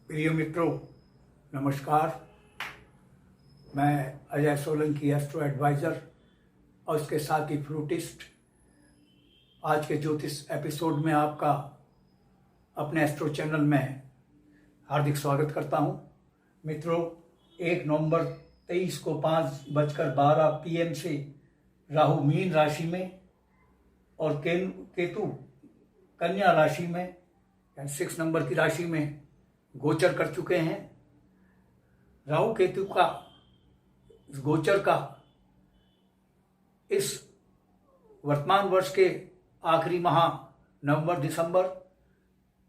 प्रिय मित्रों, नमस्कार। मैं अजय सोलंकी, एस्ट्रो एडवाइज़र और इसके साथ ही फ्लूटिस्ट। आज के ज्योतिष एपिसोड में आपका अपने एस्ट्रो चैनल में हार्दिक स्वागत करता हूं। मित्रों, 1 नवंबर 23 को 5:12 PM से राहु मीन राशि में और केतु कन्या राशि में यानी 6 नंबर की राशि में गोचर कर चुके हैं। राहु केतु का इस गोचर का इस वर्तमान वर्ष के आखिरी माह नवंबर दिसंबर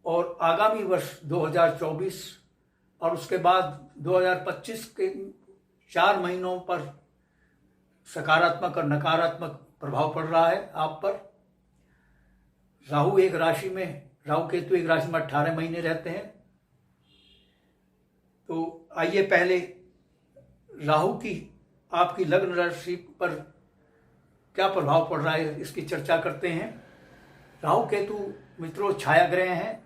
और आगामी वर्ष 2024 और उसके बाद 2025 के 4 महीनों पर सकारात्मक और नकारात्मक प्रभाव पड़ रहा है आप पर। राहु केतु एक राशि में 18 महीने रहते हैं। तो आइए पहले राहु की आपकी लग्न राशि पर क्या प्रभाव पड़ रहा है इसकी चर्चा करते हैं। राहु केतु मित्रों छाया ग्रह हैं,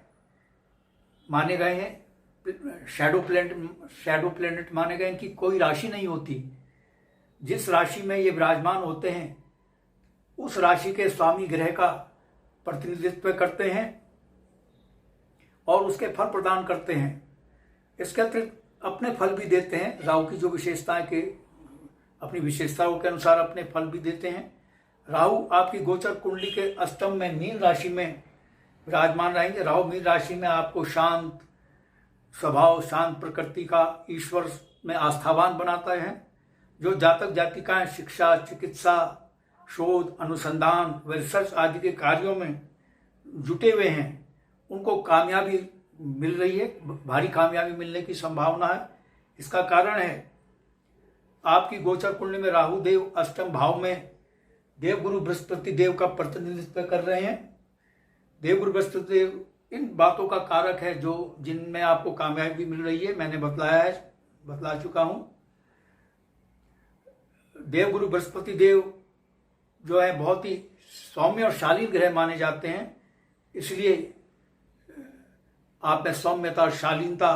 माने गए हैं, शैडो प्लैनेट माने गए हैं कि कोई राशि नहीं होती। जिस राशि में ये विराजमान होते हैं उस राशि के स्वामी ग्रह का प्रतिनिधित्व करते हैं और उसके फल प्रदान करते हैं। इसके अतिरिक्त अपने फल भी देते हैं। राहु की जो विशेषताएं के अपनी विशेषताओं के अनुसार अपने फल भी देते हैं। राहु आपकी गोचर कुंडली के अष्टम में मीन राशि में विराजमान रहेंगे। राहु मीन राशि में आपको शांत स्वभाव, शांत प्रकृति का ईश्वर में आस्थावान बनाता है। जो जातक जातिकाएं शिक्षा, चिकित्सा, शोध, अनुसंधान व रिसर्च आदि के कार्यों में जुटे हुए हैं उनको कामयाबी मिल रही है, भारी कामयाबी मिलने की संभावना है। इसका कारण है आपकी गोचर कुंडली में राहु देव अष्टम भाव में देवगुरु बृहस्पति देव का प्रतिनिधित्व कर रहे हैं। देवगुरु बृहस्पति देव इन बातों का कारक है जिनमें आपको कामयाबी मिल रही है। मैंने बतला चुका हूं। देवगुरु बृहस्पति देव जो है बहुत ही सौम्य और शालीन ग्रह माने जाते हैं, इसलिए आप में सौम्यता और शालीनता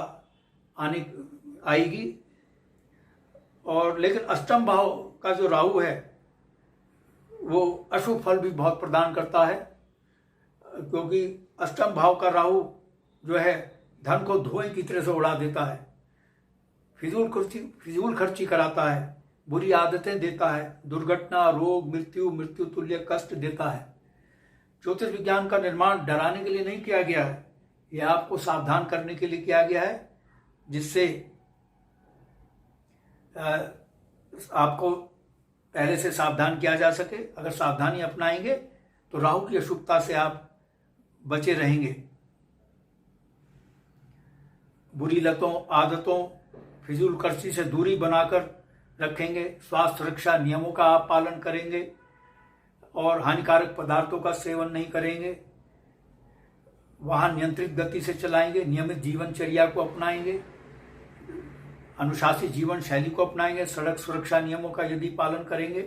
आएगी। और लेकिन अष्टम भाव का जो राहु है वो अशुभ फल भी बहुत प्रदान करता है, क्योंकि अष्टम भाव का राहु जो है धन को धुएं की तरह से उड़ा देता है, फिजूल खर्ची कराता है, बुरी आदतें देता है, दुर्घटना, रोग, मृत्यु तुल्य कष्ट देता है। ज्योतिष विज्ञान का निर्माण डराने के लिए नहीं किया गया है, यह आपको सावधान करने के लिए किया गया है, जिससे आपको पहले से सावधान किया जा सके। अगर सावधानी अपनाएंगे तो राहु की अशुभता से आप बचे रहेंगे। बुरी लतों, आदतों, फिजूल खर्ची से दूरी बनाकर रखेंगे। स्वास्थ्य सुरक्षा नियमों का आप पालन करेंगे और हानिकारक पदार्थों का सेवन नहीं करेंगे। वाहन नियंत्रित गति से चलाएंगे, नियमित जीवनचर्या को अपनाएंगे, अनुशासित जीवन शैली को अपनाएंगे। सड़क सुरक्षा नियमों का यदि पालन करेंगे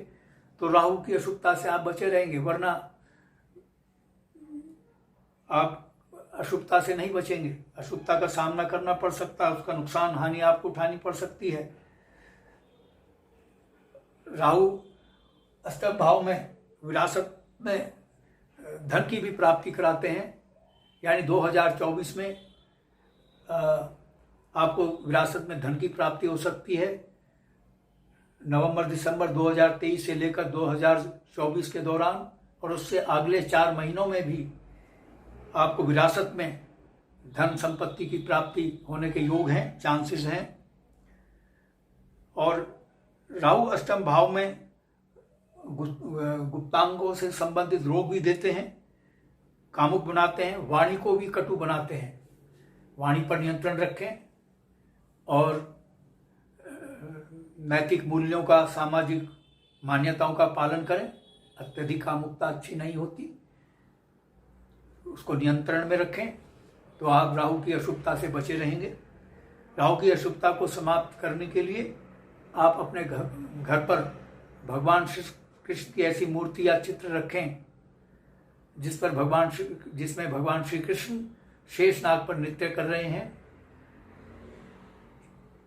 तो राहु की अशुभता से आप बचे रहेंगे, वरना आप अशुभता से नहीं बचेंगे। अशुभता का सामना करना पड़ सकता है, उसका नुकसान, हानि आपको उठानी पड़ सकती है। राहु अष्टम भाव में विरासत में धन की भी प्राप्ति कराते हैं, यानी 2024 में आपको विरासत में धन की प्राप्ति हो सकती है। नवंबर दिसंबर 2023 से लेकर 2024 के दौरान और उससे अगले 4 महीनों में भी आपको विरासत में धन संपत्ति की प्राप्ति होने के योग हैं, चांसेस हैं। और राहु अष्टम भाव में गुप्तांगों से संबंधित रोग भी देते हैं, कामुक बनाते हैं, वाणी को भी कटु बनाते हैं। वाणी पर नियंत्रण रखें और नैतिक मूल्यों का, सामाजिक मान्यताओं का पालन करें। अत्यधिक कामुकता अच्छी नहीं होती, उसको नियंत्रण में रखें तो आप राहु की अशुभता से बचे रहेंगे। राहु की अशुभता को समाप्त करने के लिए आप अपने घर पर भगवान श्री कृष्ण की ऐसी मूर्ति या चित्र रखें जिसमें भगवान श्री कृष्ण शेषनाग पर नृत्य कर रहे हैं।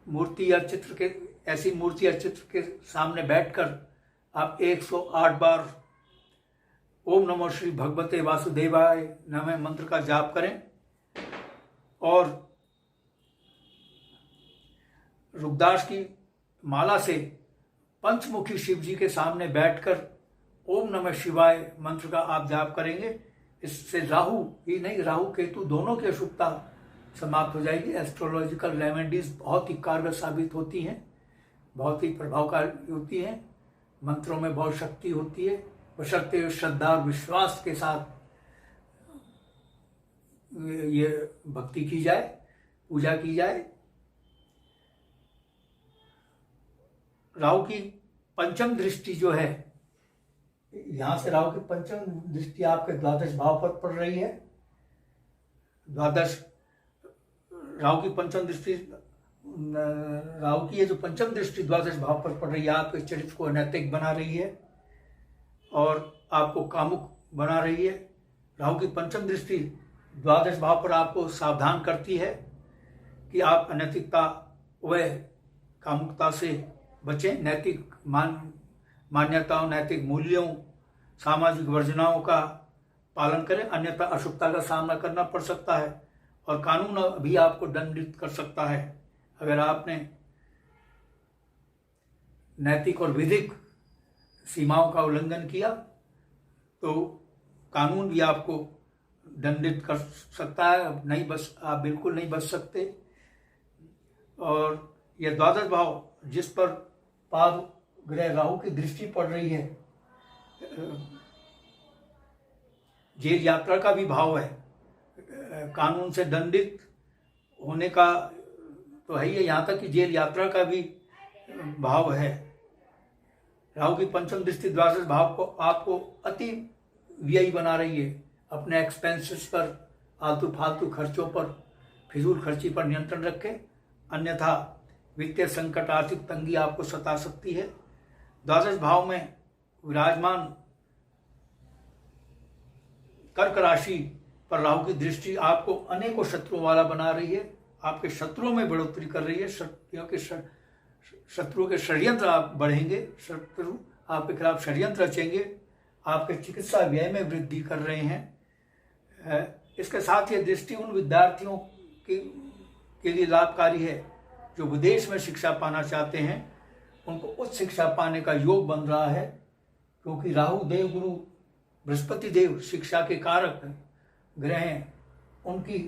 मूर्ति या चित्र के ऐसी मूर्ति या चित्र के सामने बैठकर आप 108 बार ओम नमो श्री भगवते वासुदेवाय नमः मंत्र का जाप करें और रुद्रदास की माला से पंचमुखी शिव जी के सामने बैठकर ओम नमः शिवाय मंत्र का आप जाप करेंगे। इससे राहु ही नहीं, राहु केतु दोनों की अशुभता समाप्त हो जाएगी। एस्ट्रोलॉजिकल रेमेडीज बहुत ही कारगर साबित होती हैं, बहुत ही प्रभावकारी होती हैं, मंत्रों में बहुत शक्ति होती है, बशर्ते श्रद्धा और विश्वास के साथ ये भक्ति की जाए, पूजा की जाए। राहु की पंचम दृष्टि जो है, यहां से राहु की पंचम दृष्टि आपके द्वादश भाव पर पड़ रही है। राहु की पंचम दृष्टि, राहु की ये जो पंचम दृष्टि द्वादश भाव पर पड़ रही है, आपके चरित्र को अनैतिक बना रही है और आपको कामुक बना रही है। राहु की पंचम दृष्टि द्वादश भाव पर आपको सावधान करती है कि आप अनैतिकता व कामुकता से बचें, नैतिक मान्यताओं, नैतिक मूल्यों, सामाजिक वर्जनाओं का पालन करें, अन्यथा अशुभता का सामना करना पड़ सकता है और कानून भी आपको दंडित कर सकता है। अगर आपने नैतिक और विधिक सीमाओं का उल्लंघन किया तो कानून भी आपको दंडित कर सकता है। आप बिल्कुल नहीं बच सकते। और यह द्वादश भाव जिस पर पाप ग्रह राहु की दृष्टि पड़ रही है, जेल यात्रा का भी भाव है, कानून से दंडित होने का तो है ही है, यहाँ तक कि जेल यात्रा का भी भाव है। राहु की पंचम दृष्टि द्वादश भाव को आपको अति व्ययी बना रही है। अपने एक्सपेंसेस पर, आलतू फालतू खर्चों पर, फिजूल खर्ची पर नियंत्रण रखें, अन्यथा वित्तीय संकट, आर्थिक तंगी आपको सता सकती है। द्वादश भाव में विराजमान कर्क राशि पर राहु की दृष्टि आपको अनेकों शत्रुओं वाला बना रही है, आपके शत्रुओं में बढ़ोतरी कर रही है, क्योंकि शत्रुओं के षड्यंत्र आप बढ़ेंगे, शत्रु आपके खिलाफ षड्यंत्र रचेंगे, आपके चिकित्सा व्यय में वृद्धि कर रहे हैं। इसके साथ ये दृष्टि उन विद्यार्थियों के लिए लाभकारी है जो विदेश में शिक्षा पाना चाहते हैं, उनको उच्च शिक्षा पाने का योग बन रहा है, क्योंकि राहु देव गुरु बृहस्पति देव शिक्षा के कारक ग्रह हैं, उनकी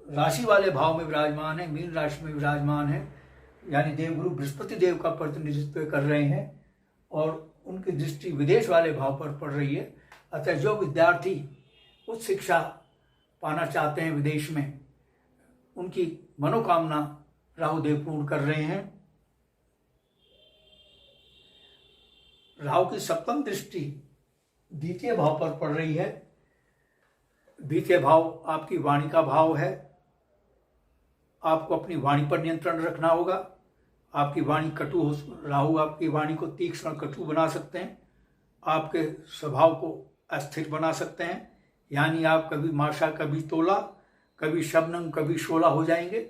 राशि वाले भाव में विराजमान है, मीन राशि में विराजमान है, यानी देवगुरु बृहस्पति देव का प्रतिनिधित्व कर रहे हैं और उनकी दृष्टि विदेश वाले भाव पर पड़ रही है। अतः जो विद्यार्थी उच्च शिक्षा पाना चाहते हैं विदेश में, उनकी मनोकामना राहु देव पूर्ण कर रहे हैं। राहु की सप्तम दृष्टि द्वितीय भाव पर पड़ रही है। द्वितीय भाव आपकी वाणी का भाव है। आपको अपनी वाणी पर नियंत्रण रखना होगा। आपकी वाणी कटु हो, राहु आपकी वाणी को तीक्ष्ण और कटु बना सकते हैं, आपके स्वभाव को अस्थिर बना सकते हैं, यानी आप कभी माशा, कभी तोला, कभी शबनम, कभी शोला हो जाएंगे।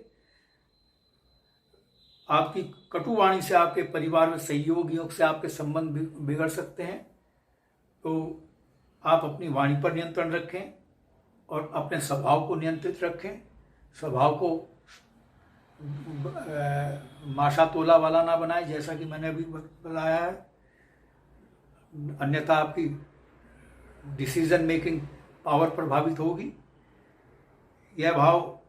आपकी कटुवाणी से आपके परिवार में सहयोगियों से आपके संबंध बिगड़ सकते हैं। तो आप अपनी वाणी पर नियंत्रण रखें और अपने स्वभाव को नियंत्रित रखें। स्वभाव को माशा तोला वाला ना बनाए, जैसा कि मैंने अभी बताया है, अन्यथा आपकी डिसीजन मेकिंग पावर प्रभावित होगी। यह भाव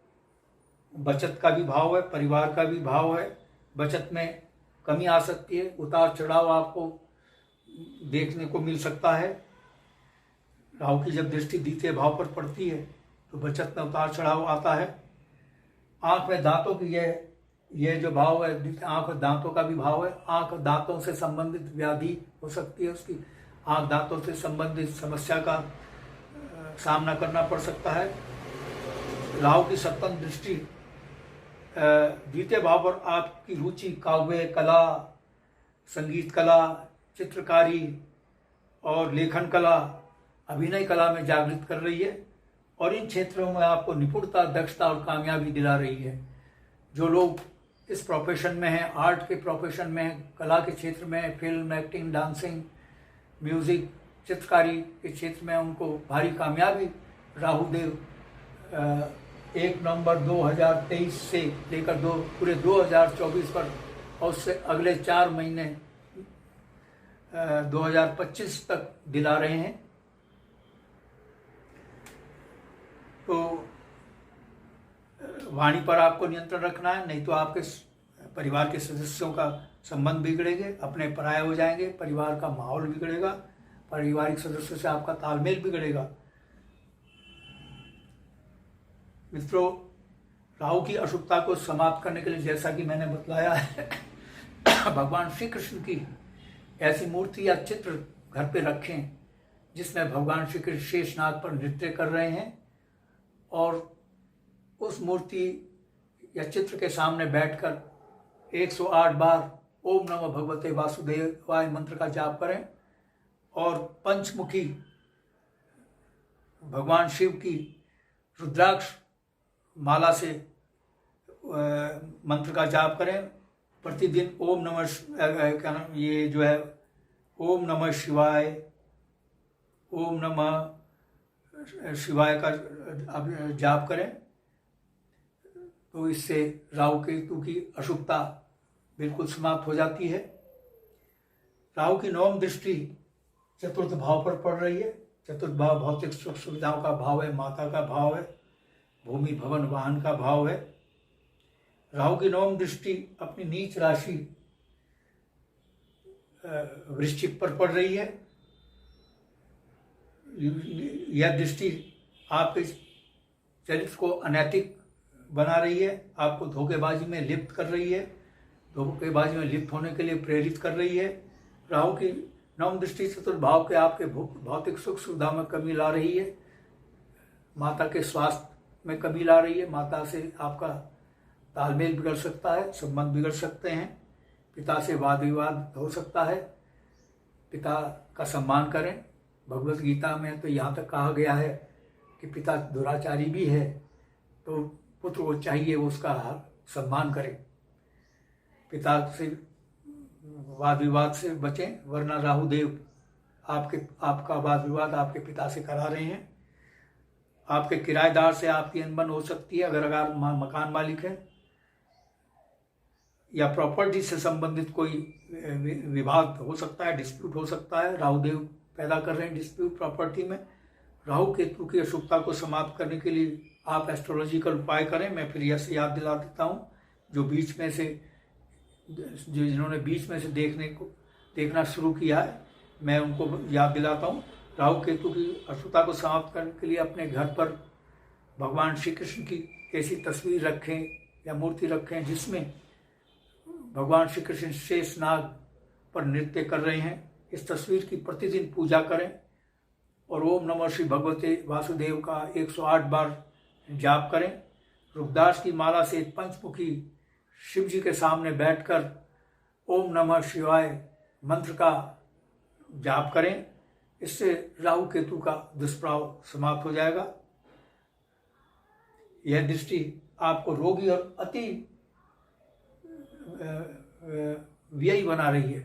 बचत का भी भाव है, परिवार का भी भाव है। बचत में कमी आ सकती है, उतार चढ़ाव आपको देखने को मिल सकता है। राहु की जब दृष्टि द्वितीय भाव पर पड़ती है तो बचत में उतार चढ़ाव आता है। आंख में दांतों की यह जो भाव है, आंख और दांतों का भी भाव है। आंख और दांतों से संबंधित व्याधि हो सकती है, उसकी आंख दांतों से संबंधित समस्या का सामना करना पड़ सकता है। राहु की सप्तम दृष्टि द्वितीय भाव पर आपकी रुचि काव्य कला, संगीत कला, चित्रकारी और लेखन कला, अभिनय कला में जागृत कर रही है और इन क्षेत्रों में आपको निपुणता, दक्षता और कामयाबी दिला रही है। जो लोग इस प्रोफेशन में हैं, आर्ट के प्रोफेशन में हैं, कला के क्षेत्र में, फिल्म, एक्टिंग, डांसिंग, म्यूज़िक, चित्रकारी के क्षेत्र में, उनको भारी कामयाबी राहु देव 1 नवंबर 2023 से लेकर पूरे 2024 पर और उससे अगले 4 महीने 2025 तक दिला रहे हैं। तो वाणी पर आपको नियंत्रण रखना है, नहीं तो आपके परिवार के सदस्यों का संबंध बिगड़ेंगे, अपने पराये हो जाएंगे, परिवार का माहौल बिगड़ेगा, पारिवारिक सदस्यों से आपका तालमेल बिगड़ेगा। मित्रों, राहु की अशुभता को समाप्त करने के लिए, जैसा कि मैंने बतलाया है, भगवान श्री कृष्ण की ऐसी मूर्ति या चित्र घर पे रखें जिसमें भगवान श्री कृष्ण शेषनाग पर नृत्य कर रहे हैं, और उस मूर्ति या चित्र के सामने बैठकर 108 बार ओम नमः भगवते वासुदेवाय मंत्र का जाप करें, और पंचमुखी भगवान शिव की रुद्राक्ष माला से मंत्र का जाप करें। प्रतिदिन ओम नमः क्या नाम ये जो है ओम नमः शिवाय, ओम नमः शिवाय का जाप करें। तो इससे राहु केतु की अशुभता बिल्कुल समाप्त हो जाती है। राहु की 9वीं दृष्टि चतुर्थ भाव पर पड़ रही है। चतुर्थ भाव भौतिक सुख सुविधाओं का भाव है, माता का भाव है, भूमि भवन वाहन का भाव है। राहु की 9वीं दृष्टि अपनी नीच राशि वृश्चिक पर पड़ रही है। यह दृष्टि आपके चरित्र को अनैतिक बना रही है, आपको धोखेबाजी में लिप्त कर रही है, धोखेबाजी में लिप्त होने के लिए प्रेरित कर रही है। राहु की 9वीं दृष्टि चतुर्थ भाव के आपके भौतिक सुख सुविधा में कमी ला रही है, माता के स्वास्थ्य में कमी ला रही है, माता से आपका तालमेल बिगड़ सकता है, संबंध बिगड़ सकते हैं, पिता से वाद विवाद हो सकता है। पिता का सम्मान करें। भगवत गीता में तो यहाँ तक कहा गया है कि पिता दुराचारी भी है, तो पुत्र को चाहिए वो उसका सम्मान करे। पिता से वाद विवाद से बचें, वरना राहु देव आपका वाद विवाद आपके पिता से करा रहे हैं। आपके किराएदार से आपकी अनबन हो सकती है, अगर मकान मालिक है, या प्रॉपर्टी से संबंधित कोई विवाद हो सकता है, डिस्प्यूट हो सकता है। राहु देव पैदा कर रहे हैं डिस्प्यूट प्रॉपर्टी में। राहु केतु की अशुभता को समाप्त करने के लिए आप एस्ट्रोलॉजिकल उपाय करें। मैं फिर यह से याद दिला देता हूँ, जिन्होंने बीच में से देखना शुरू किया है, मैं उनको याद दिलाता हूँ। राहु केतु की अशुभता को समाप्त करने के लिए अपने घर पर भगवान श्री कृष्ण की ऐसी तस्वीर रखें या मूर्ति रखें जिसमें भगवान श्री कृष्ण शेषनाग पर नृत्य कर रहे हैं। इस तस्वीर की प्रतिदिन पूजा करें और ओम नमः श्री भगवते वासुदेव का 108 बार जाप करें। रुद्राक्ष की माला से पंचमुखी शिव जी के सामने बैठकर ओम नमः शिवाय मंत्र का जाप करें। इससे राहु केतु का दुष्प्रभाव समाप्त हो जाएगा। यह दृष्टि आपको रोगी और अति व्ययी बना रही है।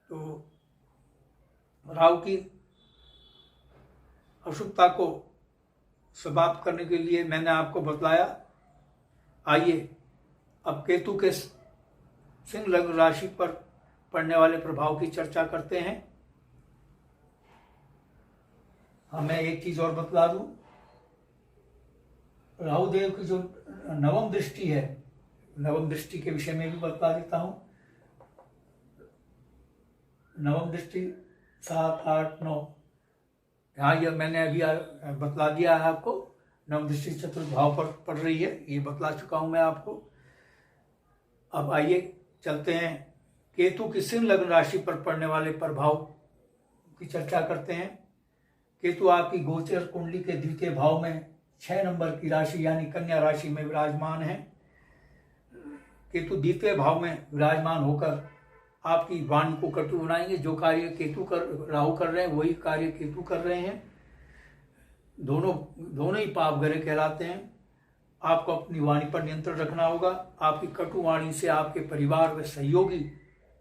तो राहु की अशुभता को समाप्त करने के लिए मैंने आपको बतलाया। आइए अब केतु के सिंह लग्न राशि पर पड़ने वाले प्रभाव की चर्चा करते हैं। मैं एक चीज और बतला दूं, राहु देव की जो 9वीं दृष्टि है, 9वीं दृष्टि के विषय में भी बतला देता हूं। 9वीं दृष्टि 7, 8, 9, यहाँ यह मैंने अभी बतला दिया है आपको। 9वीं दृष्टि चतुर्थ भाव पर पड़ रही है, ये बतला चुका हूं मैं आपको। अब आइए चलते हैं केतु की सिंह लग्न राशि पर पड़ने वाले प्रभाव की चर्चा करते हैं। केतु आपकी गोचर कुंडली के द्वितीय भाव में 6 नंबर की राशि यानी कन्या राशि में विराजमान है। केतु द्वितीय भाव में विराजमान होकर आपकी वाणी को कटु बनाएंगे। जो कार्य राहु कर रहे हैं वही कार्य केतु कर रहे हैं। दोनों ही पाप ग्रह कहलाते हैं। आपको अपनी वाणी पर नियंत्रण रखना होगा। आपकी कटु वाणी से आपके परिवार व सहयोगी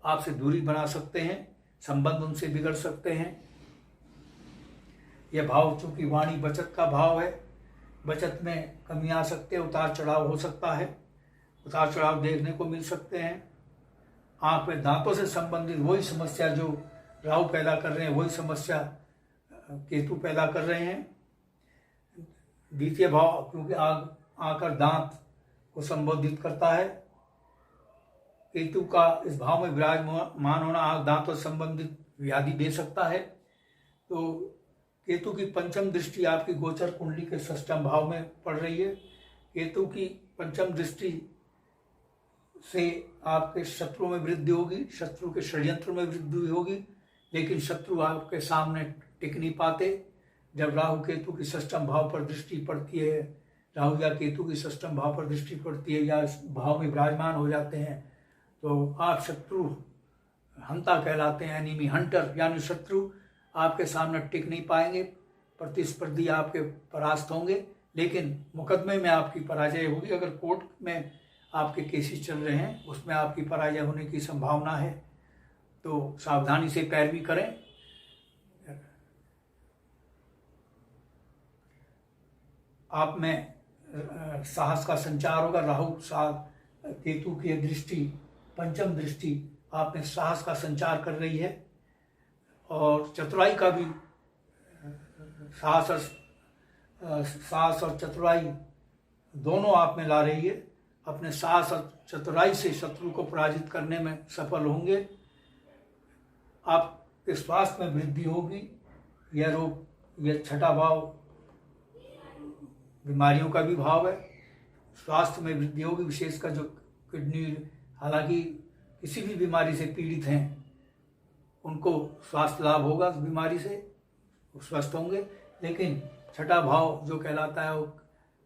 आपसे दूरी बना सकते हैं, संबंध उनसे बिगड़ सकते हैं। यह भाव चूंकि वाणी बचत का भाव है, बचत में कमी आ सकते हैं, उतार चढ़ाव हो सकता है, उतार चढ़ाव देखने को मिल सकते हैं। आंख में दांतों से संबंधित वही समस्या जो राहु पैदा कर रहे हैं, वही समस्या केतु पैदा कर रहे हैं। द्वितीय भाव क्योंकि आंख और दांत को संबोधित करता है, केतु का इस भाव में विराजमान होना आंख दांतों से संबंधित व्याधि दे सकता है। तो केतु की पंचम दृष्टि आपकी गोचर कुंडली के षष्ठम भाव में पड़ रही है। केतु की पंचम दृष्टि से आपके शत्रुओं में वृद्धि होगी, शत्रु के षड्यंत्र में वृद्धि होगी, लेकिन शत्रु आपके सामने टिक नहीं पाते। जब राहु केतु की षष्ठम भाव पर दृष्टि पड़ती है, राहु या केतु की षष्ठम भाव पर दृष्टि पड़ती है या इस भाव में विराजमान हो जाते हैं, तो आप शत्रु हंता कहलाते हैं, एनिमी हंटर, यानी शत्रु आपके सामने टिक नहीं पाएंगे, प्रतिस्पर्धी आपके परास्त होंगे, लेकिन मुकदमे में आपकी पराजय होगी। अगर कोर्ट में आपके केसेस चल रहे हैं उसमें आपकी पराजय होने की संभावना है, तो सावधानी से पैरवी करें। आप में साहस का संचार होगा। राहु केतु की दृष्टि, पंचम दृष्टि आप में साहस का संचार कर रही है, और चतुराई का भी साहस और चतुराई दोनों आप में ला रही है। अपने साहस और चतुराई से शत्रु को पराजित करने में सफल होंगे। आपके स्वास्थ्य में वृद्धि होगी। यह रोग, यह छठा भाव बीमारियों का भी भाव है। स्वास्थ्य में वृद्धि होगी, विशेषकर जो किडनी, हालांकि किसी भी बीमारी से पीड़ित हैं उनको स्वास्थ्य लाभ होगा, उस बीमारी से स्वस्थ होंगे। लेकिन छठा भाव जो कहलाता है वो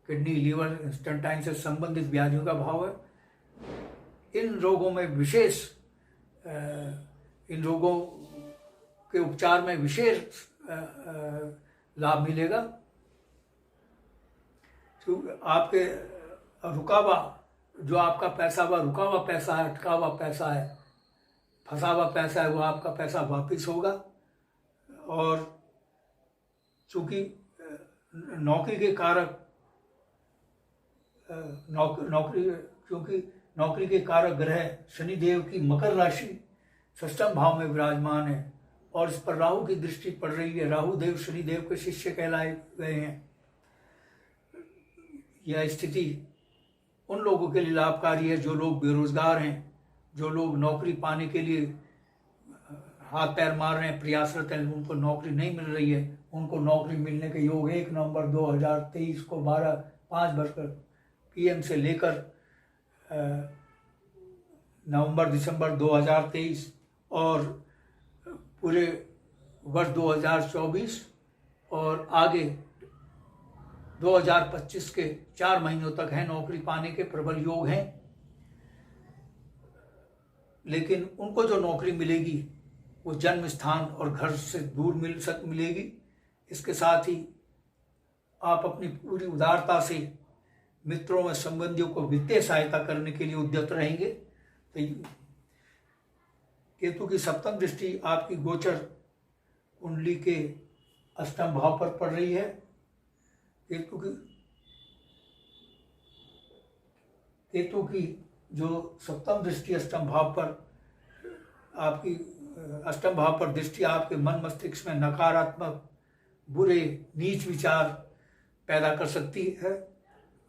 किडनी, लीवर, इंस्टेंटाइन से संबंधित व्याधियों का भाव है। इन रोगों में विशेष, इन रोगों के उपचार में विशेष लाभ मिलेगा। तो आपके रुका हुआ जो आपका पैसा, वह रुका हुआ पैसा है, अटका हुआ पैसा है, फंसा हुआ पैसा है, वो आपका पैसा वापिस होगा। और चूंकि नौकरी के कारक क्योंकि नौकरी के कारक ग्रह शनिदेव की मकर राशि षष्ठम भाव में विराजमान है और इस पर राहु की दृष्टि पड़ रही है। राहु देव शनिदेव के शिष्य कहलाए गए हैं। यह स्थिति उन लोगों के लिए लाभकारी है जो लोग बेरोजगार हैं, जो लोग नौकरी पाने के लिए हाथ पैर मार रहे हैं, प्रयासरत हैं, उनको नौकरी नहीं मिल रही है। उनको नौकरी मिलने के योग 1 नवंबर 2023 को 5:12 PM से लेकर नवंबर दिसंबर 2023 और पूरे वर्ष 2024 और आगे 2025 के 4 महीनों तक है। नौकरी पाने के प्रबल योग हैं। लेकिन उनको जो नौकरी मिलेगी वो जन्म स्थान और घर से दूर मिलेगी। इसके साथ ही आप अपनी पूरी उदारता से मित्रों व संबंधियों को वित्तीय सहायता करने के लिए उद्यत रहेंगे। तो केतु की सप्तम दृष्टि आपकी गोचर कुंडली के अष्टम भाव पर पड़ रही है। केतु की जो सप्तम दृष्टि अष्टम भाव पर, आपकी अष्टम भाव पर दृष्टि आपके मन मस्तिष्क में नकारात्मक, बुरे, नीच विचार पैदा कर सकती है,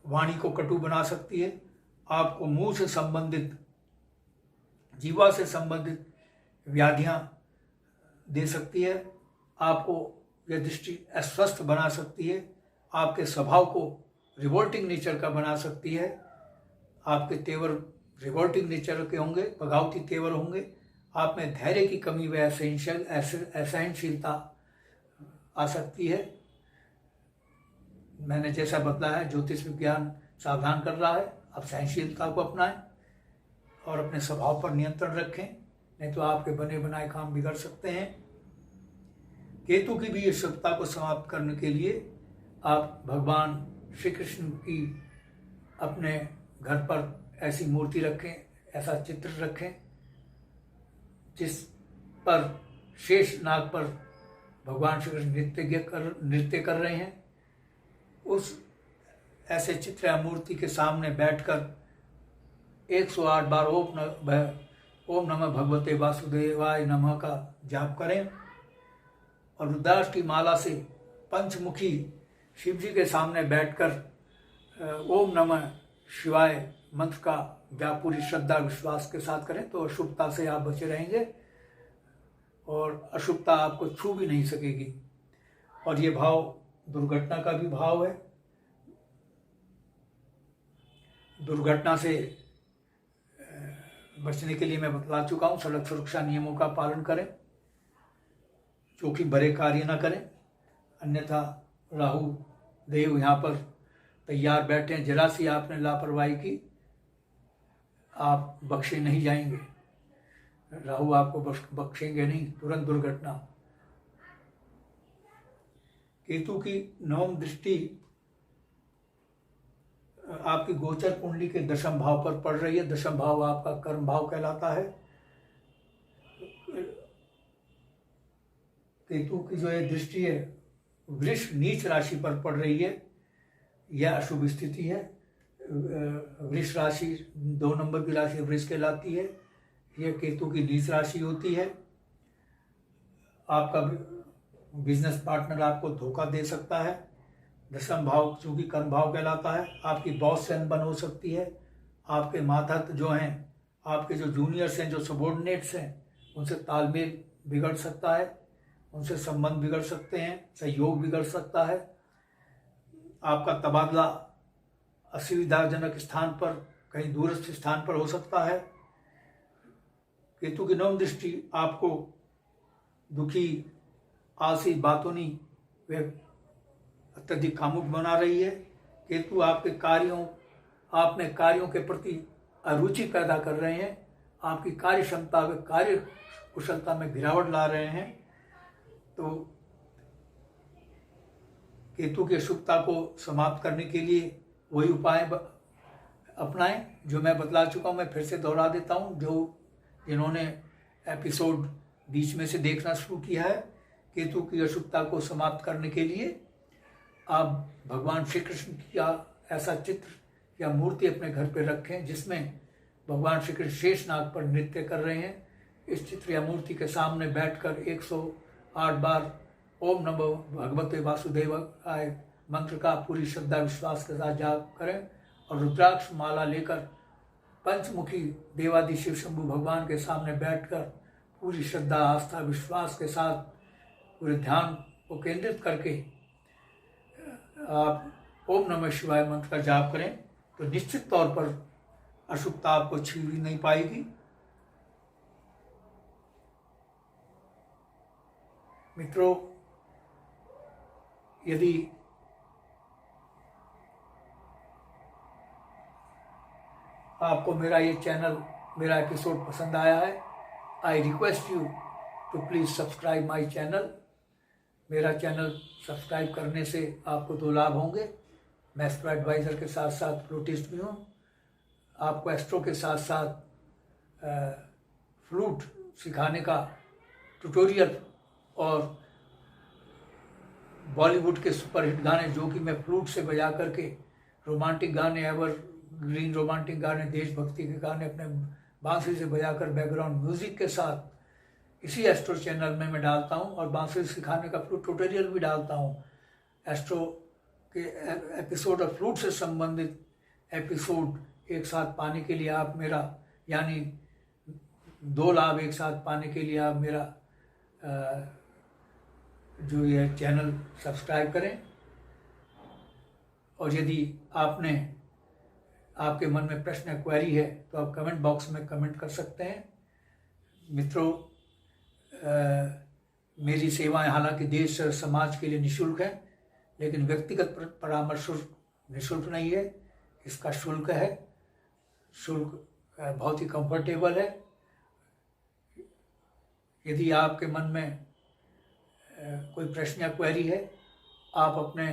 वाणी को कटु बना सकती है, आपको मुंह से संबंधित, जीवा से संबंधित व्याधियां दे सकती है, आपको यह दृष्टि अस्वस्थ बना सकती है, आपके स्वभाव को रिवोल्टिंग नेचर का बना सकती है। आपके तेवर रिवोल्टिंग नेचर के होंगे, बगावती तेवर होंगे। आप में धैर्य की कमी व असहनशीलता आ सकती है। मैंने जैसा बताया, ज्योतिष विज्ञान सावधान कर रहा है। आप सहनशीलता को अपनाएं और अपने स्वभाव पर नियंत्रण रखें, नहीं तो आपके बने बनाए काम बिगड़ सकते हैं। केतु की भी इस सत्ता को समाप्त करने के लिए आप भगवान श्री कृष्ण की अपने घर पर ऐसी मूर्ति रखें, ऐसा चित्र रखें जिस पर शेष नाग पर भगवान श्री कृष्ण नृत्य कर रहे हैं। उस ऐसे चित्र या मूर्ति के सामने बैठकर 108 बार ओम नमः भगवते वासुदेवाय नमः का जाप करें और रुद्राक्ष की माला से पंचमुखी शिव जी के सामने बैठकर ओम नमः शिवाय मंत्र का जाप पूरी श्रद्धा विश्वास के साथ करें तो अशुभता से आप बचे रहेंगे और अशुभता आपको छू भी नहीं सकेगी। और ये भाव दुर्घटना का भी भाव है। दुर्घटना से बचने के लिए मैं बतला चुका हूँ, सड़क सुरक्षा नियमों का पालन करें, जोखिम भरे कार्य न करें, अन्यथा राहु देव यहाँ पर तैयार बैठे हैं। जरा सी आपने लापरवाही की, आप बख्शे नहीं जाएंगे, राहु आपको बख्शेंगे नहीं, तुरंत दुर्घटना। केतु की नवम दृष्टि आपकी गोचर कुंडली के दशम भाव पर पड़ रही है। दशम भाव आपका कर्म भाव कहलाता है। केतु की जो ये दृष्टि है वृष नीच राशि पर पड़ रही है, यह अशुभ स्थिति है। वृष राशि 2 नंबर की राशि वृष कहलाती है। यह केतु की नीच राशि होती है। आपका बिजनेस पार्टनर आपको धोखा दे सकता है। दशम भाव चूंकि कर्म भाव कहलाता है, आपकी बॉस से अनबन हो सकती है। आपके मातहत जो हैं, आपके जो जूनियर्स हैं, जो सबॉर्डिनेट्स हैं, उनसे तालमेल बिगड़ सकता है, उनसे संबंध बिगड़ सकते हैं, सहयोग बिगड़ सकता है। आपका तबादला असुविधाजनक स्थान पर, कहीं दूरस्थ स्थान पर हो सकता है। केतु की नवम दृष्टि आपको दुखी, आलसी, बातूनी व अत्यधिक कामुक बना रही है। केतु आपके आप में कार्यों के प्रति अरुचि पैदा कर रहे हैं, आपकी कार्य क्षमता व कार्य कुशलता में गिरावट ला रहे हैं। तो केतु की अशुभता को समाप्त करने के लिए वही उपाय अपनाएं जो मैं बतला चुका हूं। मैं फिर से दोहरा देता हूं, जिन्होंने एपिसोड बीच में से देखना शुरू किया है। केतु की अशुभता को समाप्त करने के लिए आप भगवान श्री कृष्ण का ऐसा चित्र या मूर्ति अपने घर पर रखें जिसमें भगवान श्री कृष्ण शेष नाग पर नृत्य कर रहे हैं। इस चित्र या मूर्ति के सामने बैठकर 108 बार ओम नमो भगवते वासुदेवाय मंत्र का पूरी श्रद्धा विश्वास के साथ जाप करें और रुद्राक्ष माला लेकर पंचमुखी देवादि शिव शंभु भगवान के सामने बैठकर पूरी श्रद्धा, आस्था, विश्वास के साथ पूरे ध्यान को केंद्रित करके आप ओम नमः शिवाय मंत्र का जाप करें तो निश्चित तौर पर अशुभता आपको छू ही नहीं पाएगी। मित्रों, यदि आपको मेरा ये चैनल, मेरा एपिसोड पसंद आया है, I request you to please subscribe my channel. मेरा चैनल सब्सक्राइब करने से आपको 2 लाभ होंगे। मैं एस्ट्रो एडवाइज़र के साथ साथ फ्लूटिस्ट भी हूँ। आपको एस्ट्रो के साथ साथ फ्लूट सिखाने का ट्यूटोरियल और बॉलीवुड के सुपरहिट गाने जो कि मैं फ्लूट से बजा करके रोमांटिक गाने, एवरग्रीन रोमांटिक गाने, देशभक्ति के गाने अपने बांसुरी से बजाकर बैकग्राउंड म्यूजिक के साथ इसी एस्ट्रो चैनल में मैं डालता हूं और बांसुरी सिखाने का फ्लूट ट्यूटोरियल भी डालता हूं। एस्ट्रो के एपिसोड और फ्लूट से संबंधित एपिसोड एक साथ पाने के लिए आप मेरा, यानी 2 लाभ एक साथ पाने के लिए आप मेरा जो यह चैनल सब्सक्राइब करें। और यदि आपके मन में प्रश्न या क्वेरी है तो आप कमेंट बॉक्स में कमेंट कर सकते हैं। मित्रों, मेरी सेवाएं हालांकि देश और समाज के लिए निःशुल्क है, लेकिन व्यक्तिगत परामर्श निःशुल्क नहीं है, इसका शुल्क है। शुल्क बहुत ही कंफर्टेबल है। यदि आपके मन में कोई प्रश्न या क्वेरी है, आप अपने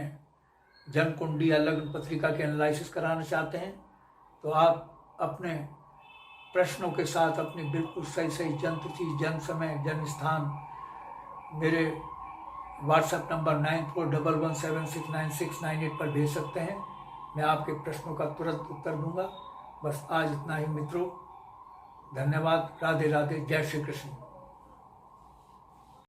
जन्म कुंडली या लग्न पत्रिका के एनालिसिस कराना चाहते हैं तो आप अपने प्रश्नों के साथ अपनी बिल्कुल सही जन्म तिथि, जन्म समय, जन्म स्थान मेरे व्हाट्सएप नंबर 9411769698 पर भेज सकते हैं। मैं आपके प्रश्नों का तुरंत उत्तर दूंगा। बस आज इतना ही मित्रों, धन्यवाद। राधे राधे, जय श्री कृष्ण।